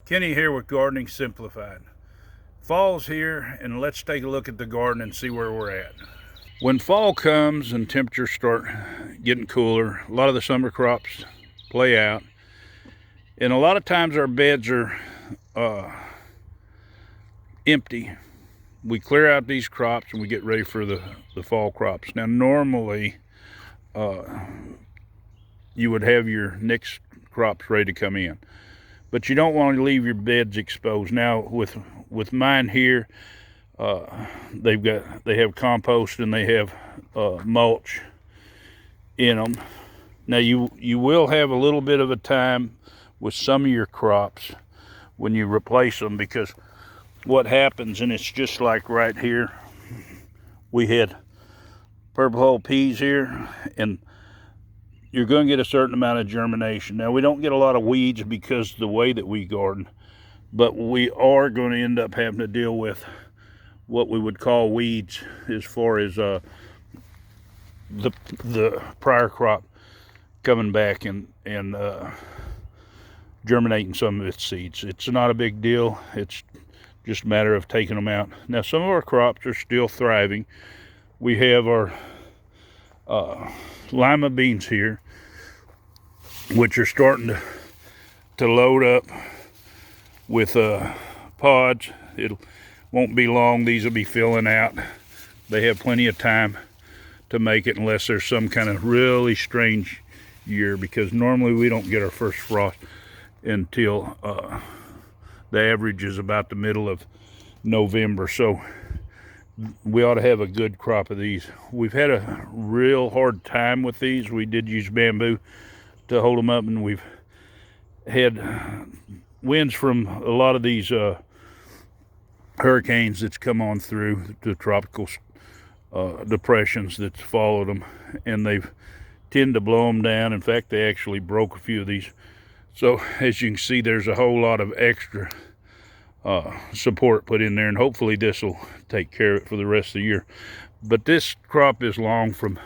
Kenny here with Gardening Simplified. Fall's here, and let's take a look at the garden and see where we're at. When fall comes and temperatures start getting cooler, a lot of the summer crops play out, and a lot of times our beds are empty. We clear out these crops and we get ready for the fall crops. Now normally you would have your next crops ready to come in, but you don't want to leave your beds exposed. Now with mine here, they have compost and they have mulch in them. Now you will have a little bit of a time with some of your crops when you replace them, because what happens, and it's just like right here, we had purple hull peas here, and you're going to get a certain amount of germination. Now we don't get a lot of weeds because of the way that we garden, but we are going to end up having to deal with what we would call weeds as far as the prior crop coming back and germinating some of its seeds. It's not a big deal. It's just a matter of taking them out. Now some of our crops are still thriving. We have our lima beans here, which are starting to load up with pods. It won't be long. These will be filling out. They have plenty of time to make it, unless there's some kind of really strange year, because normally we don't get our first frost until the average is about the middle of November. So we ought to have a good crop of these. We've had a real hard time with these. We did use bamboo to hold them up, and we've had winds from a lot of these hurricanes that's come on through, the tropical depressions that's followed them, and they've tend to blow them down. In fact, they actually broke a few of these. So as you can see, there's a whole lot of extra support put in there, and hopefully this will take care of it for the rest of the year. But this crop is long from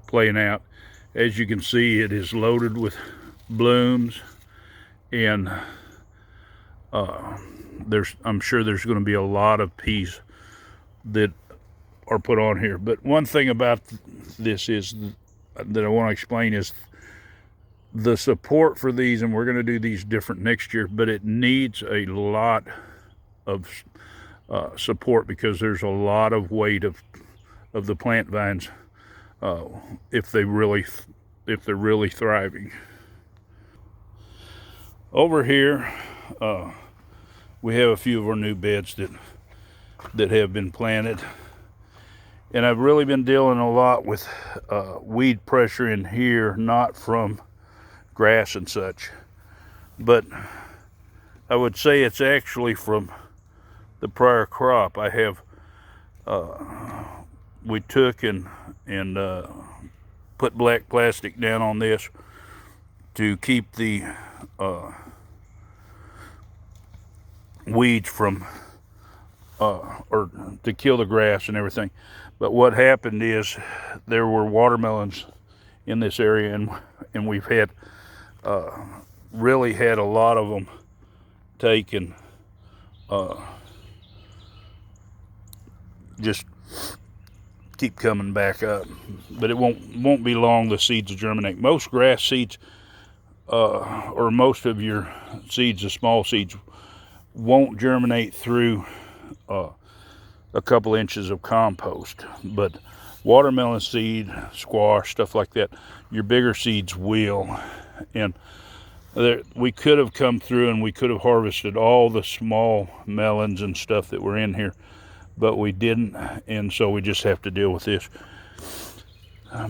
playing out. As you can see, it is loaded with blooms, and I'm sure there's going to be a lot of peas that are put on here. But one thing about this is that I want to explain is the support for these, and we're going to do these different next year, but it needs a lot of support, because there's a lot of weight of the plant vines if they're really thriving. Over here we have a few of our new beds that have been planted, and I've really been dealing a lot with weed pressure in here, not from grass and such, but I would say it's actually from the prior crop. I have we took and put black plastic down on this to keep the weeds from or to kill the grass and everything. But what happened is there were watermelons in this area, and we've had really had a lot of them taken. Just keep coming back up, but it won't be long the seeds will germinate. Most grass seeds or most of your seeds, the small seeds, won't germinate through a couple inches of compost, but watermelon seed, squash, stuff like that, your bigger seeds will. And we could have come through and we could have harvested all the small melons and stuff that were in here, but we didn't, and so we just have to deal with this.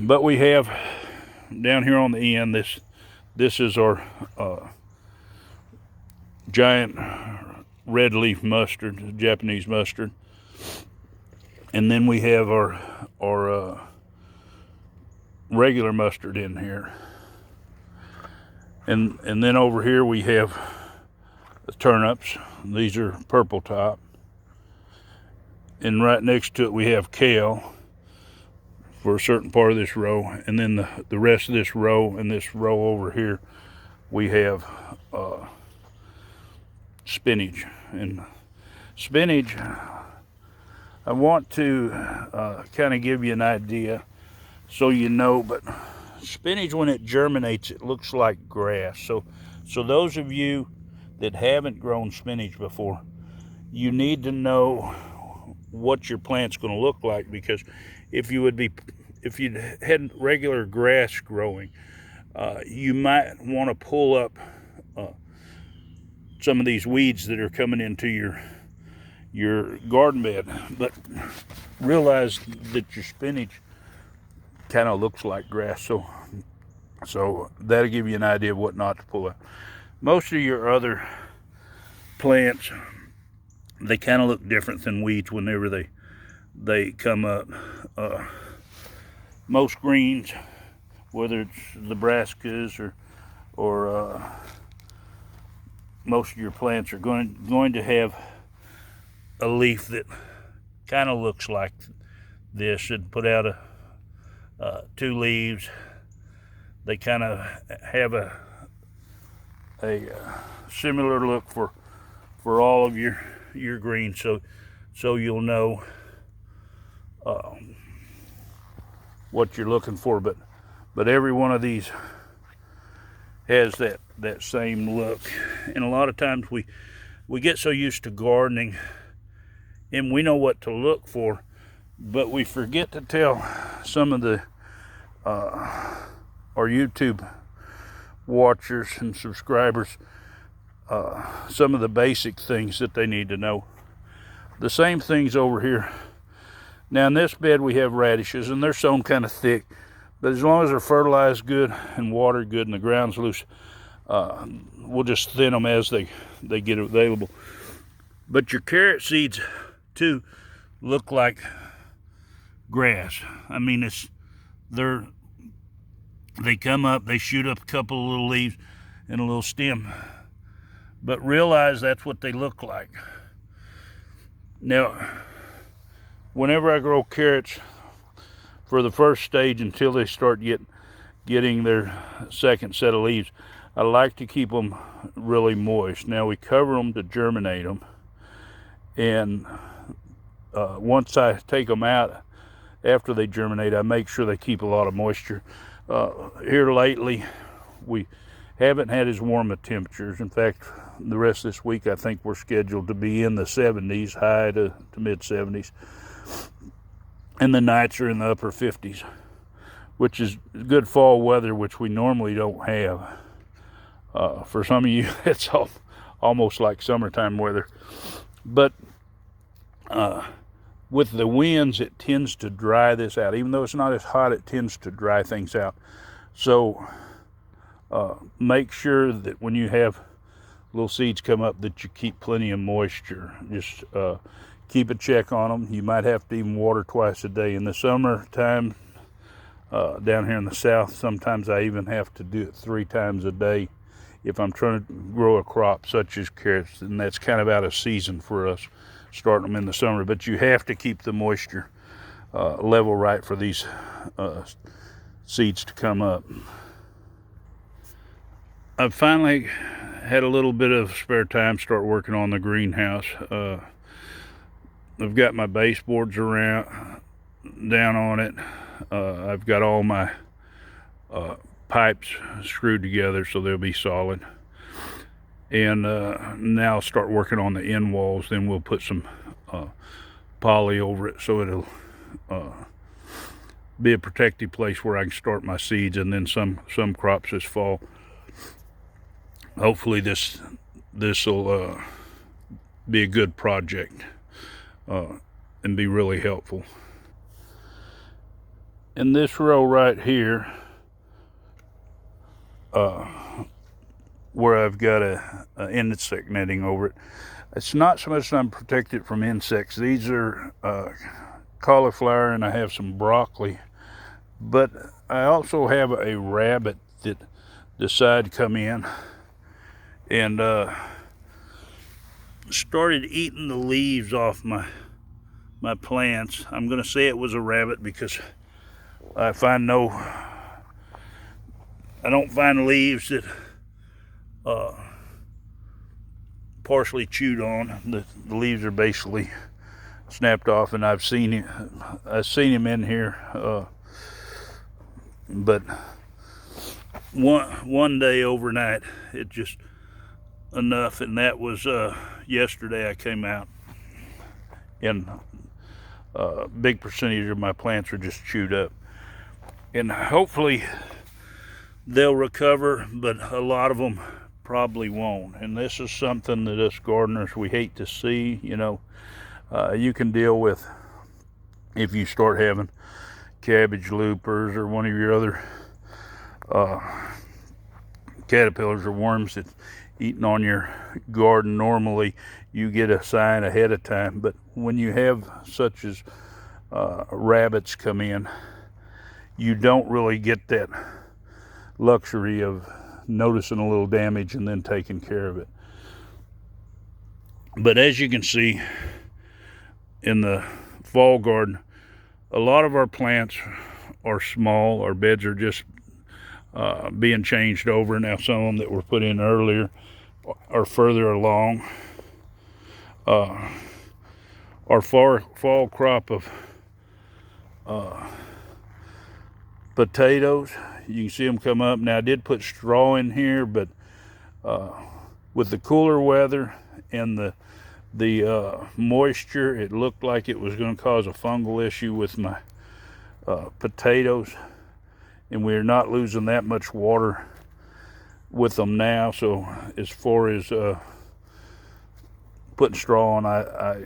But we have down here on the end, this is our giant red leaf mustard, Japanese mustard, and then we have our regular mustard in here, and then over here we have the turnips. These are purple top, and right next to it we have kale for a certain part of this row, and then the rest of this row and this row over here we have spinach. And spinach, I want to kind of give you an idea so you know, but spinach, when it germinates, it looks like grass. So those of you that haven't grown spinach before, you need to know what your plant's going to look like, because if you had regular grass growing, you might want to pull up some of these weeds that are coming into your garden bed. But realize that your spinach kind of looks like grass, so that'll give you an idea of what not to pull out. Most of your other plants, they kind of look different than weeds whenever they come up. Most greens, whether it's Nebraskas or most of your plants, are going to have a leaf that kind of looks like this. It put out two leaves. They kind of have a similar look for all of your greens, so you'll know what you're looking for. But every one of these has that same look. And a lot of times we get so used to gardening and we know what to look for, but we forget to tell some of the our YouTube watchers and subscribers some of the basic things that they need to know. The same things over here. Now in this bed we have radishes, and they're sown kind of thick, but as long as they're fertilized good and watered good and the ground's loose, we'll just thin them as they get available. But your carrot seeds too look like grass. I mean, they come up, they shoot up a couple of little leaves and a little stem, but realize that's what they look like. Now, whenever I grow carrots, for the first stage until they start getting their second set of leaves, I like to keep them really moist. Now we cover them to germinate them, and once I take them out after they germinate, I make sure they keep a lot of moisture. Here lately, we haven't had as warm of temperatures. In fact, the rest of this week I think we're scheduled to be in the 70s, high to mid 70s, and the nights are in the upper 50s, which is good fall weather, which we normally don't have. For some of you, it's almost like summertime weather. But with the winds, it tends to dry this out. Even though it's not as hot, it tends to dry things out. So make sure that when you have little seeds come up that you keep plenty of moisture. Just keep a check on them. You might have to even water twice a day. In the summertime, down here in the south, sometimes I even have to do it 3 times a day if I'm trying to grow a crop such as carrots, and that's kind of out of season for us, starting them in the summer. But you have to keep the moisture level right for these seeds to come up. I've finally had a little bit of spare time, start working on the greenhouse. I've got my baseboards down on it. I've got all my pipes screwed together so they'll be solid. And now I'll start working on the end walls. Then we'll put some poly over it so it'll be a protected place where I can start my seeds, and then some crops this fall. Hopefully this will be a good project and be really helpful. In this row right here, where I've got a insect netting over it, it's not so much that I'm protected from insects. These are cauliflower, and I have some broccoli, but I also have a rabbit that decided to come in and started eating the leaves off my plants. I'm going to say it was a rabbit because I don't find leaves that partially chewed on. The leaves are basically snapped off, and I've seen him in here, but one day overnight it just enough, and that was yesterday. I came out, and a big percentage of my plants are just chewed up, and hopefully they'll recover, but a lot of them probably won't. And this is something that us gardeners, we hate to see. You know, you can deal with if you start having cabbage loopers or one of your other caterpillars or worms that's eating on your garden. Normally you get a sign ahead of time, but when you have such as rabbits come in, you don't really get that luxury of noticing a little damage and then taking care of it. But as you can see in the fall garden, a lot of our plants are small. Our beds are just being changed over. Now some of them that were put in earlier are further along. Our fall crop of potatoes, you can see them come up. Now I did put straw in here, but with the cooler weather and the moisture, it looked like it was going to cause a fungal issue with my potatoes, and we're not losing that much water with them now. So as far as putting straw on, I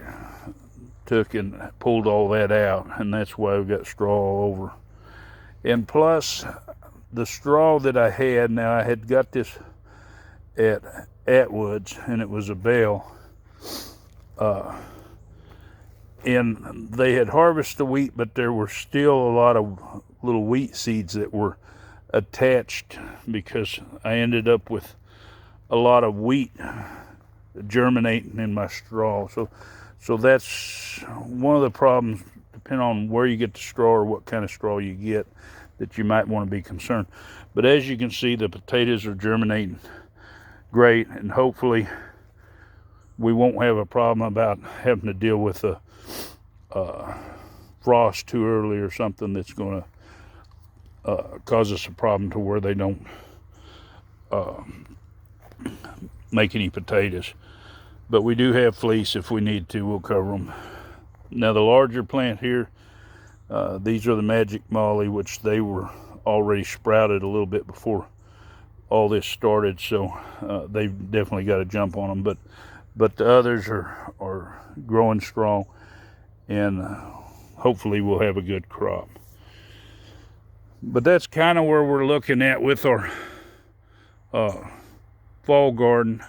took and pulled all that out, and that's why we've got straw all over. And plus the straw that I had, now I had got this at Atwood's, and it was a bale, and they had harvested the wheat, but there were still a lot of little wheat seeds that were attached, because I ended up with a lot of wheat germinating in my straw. So that's one of the problems, depending on where you get the straw or what kind of straw you get, that you might want to be concerned. But as you can see, the potatoes are germinating great, and hopefully we won't have a problem about having to deal with a frost too early or something that's going to cause us a problem to where they don't make any potatoes. But we do have fleece. If we need to, we'll cover them. Now the larger plant here, these are the Magic Molly, which they were already sprouted a little bit before all this started, so they've definitely got to jump on them. But the others are growing strong, and hopefully we'll have a good crop. But that's kind of where we're looking at with our fall garden.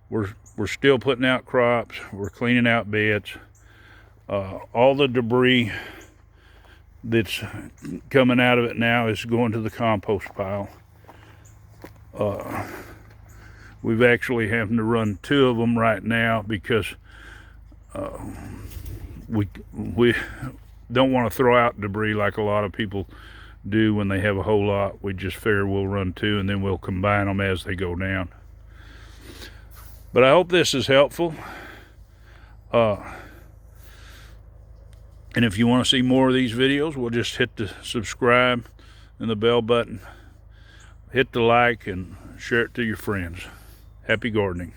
We're still putting out crops. We're cleaning out beds. All the debris that's coming out of it now is going to the compost pile. We've actually having to run 2 of them right now because we don't want to throw out debris like a lot of people do when they have a whole lot. We just figure we'll run 2 and then we'll combine them as they go down. But I hope this is helpful. And if you want to see more of these videos, we'll just hit the subscribe and the bell button. Hit the like and share it to your friends. Happy gardening.